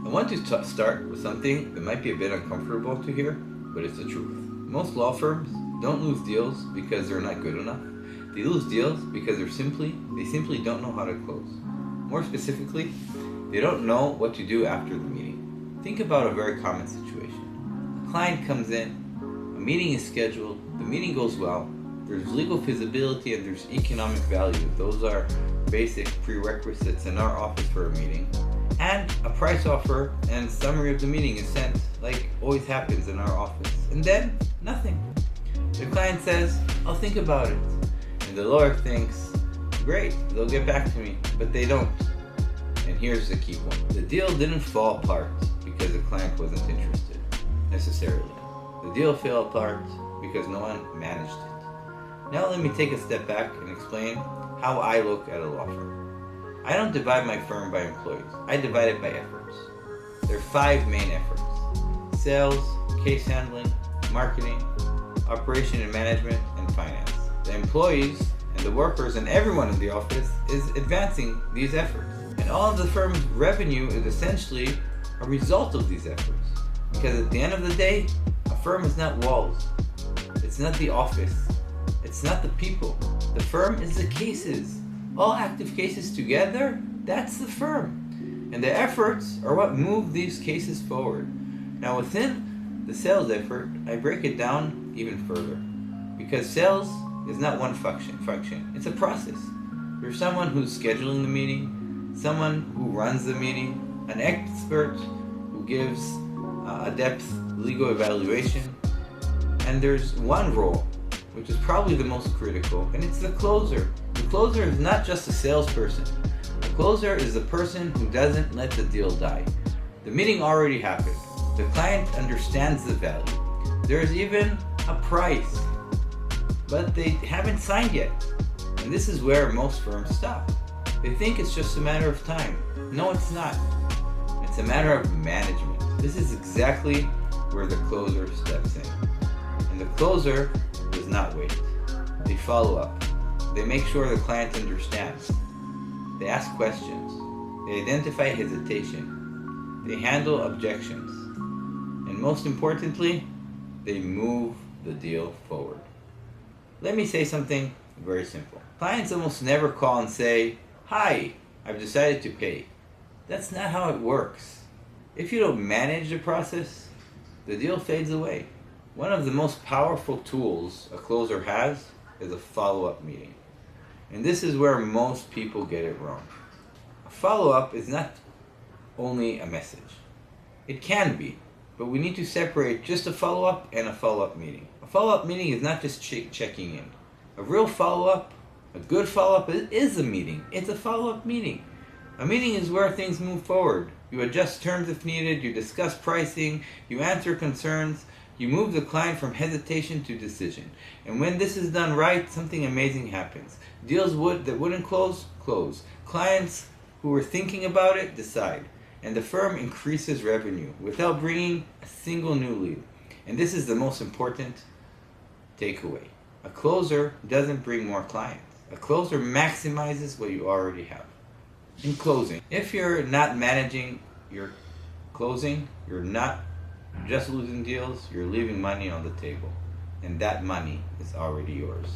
I want to start with something that might be a bit uncomfortable to hear, but it's the truth. Most law firms don't lose deals because they're not good enough. They lose deals because they simply don't know how to close. More specifically, they don't know what to do after the meeting. Think about a very common situation. A client comes in, a meeting is scheduled, the meeting goes well, there's legal feasibility and there's economic value. Those are basic prerequisites in our office for a meeting. And a price offer and summary of the meeting is sent, like always happens in our office. And then, nothing. The client says, I'll think about it. And the lawyer thinks, great, they'll get back to me. But they don't. And here's the key point. The deal didn't fall apart because the client wasn't interested, necessarily. The deal fell apart because no one managed it. Now let me take a step back and explain how I look at a law firm. I don't divide my firm by employees. I divide it by efforts. There are 5 main efforts: sales, case handling, marketing, operation and management, and finance. The employees and the workers and everyone in the office is advancing these efforts. And all of the firm's revenue is essentially a result of these efforts. Because at the end of the day, a firm is not walls. It's not the office. It's not the people. The firm is the cases. All active cases together, that's the firm. And the efforts are what move these cases forward. Now within the sales effort, I break it down even further. Because sales is not one function. It's a process. There's someone who's scheduling the meeting, someone who runs the meeting, an expert who gives a depth legal evaluation, and there's one role, which is probably the most critical, and it's the closer. The closer is not just a salesperson. The closer is the person who doesn't let the deal die. The meeting already happened. The client understands the value. There's even a price, but they haven't signed yet. And this is where most firms stop. They think it's just a matter of time. No, it's not. It's a matter of management. This is exactly where the closer steps in. And the closer does not wait. They follow up. They make sure the client understands. They ask questions. They identify hesitation. They handle objections. And most importantly, they move the deal forward. Let me say something very simple. Clients almost never call and say, "Hi, I've decided to pay." That's not how it works. If you don't manage the process, the deal fades away. One of the most powerful tools a closer has is a follow-up meeting. And this is where most people get it wrong. A follow-up is not only a message. It can be, but we need to separate just a follow-up and a follow-up meeting. A follow-up meeting is not just checking in. A real follow-up, a good follow-up is a meeting. It's a follow-up meeting. A meeting is where things move forward. You adjust terms if needed, you discuss pricing, you answer concerns, you move the client from hesitation to decision. And when this is done right, something amazing happens. Deals that wouldn't close. Clients who were thinking about it decide. And the firm increases revenue without bringing a single new lead. And this is the most important takeaway. A closer doesn't bring more clients. A closer maximizes what you already have. In closing, if you're not managing your closing, you're not just losing deals, you're leaving money on the table. And that money is already yours.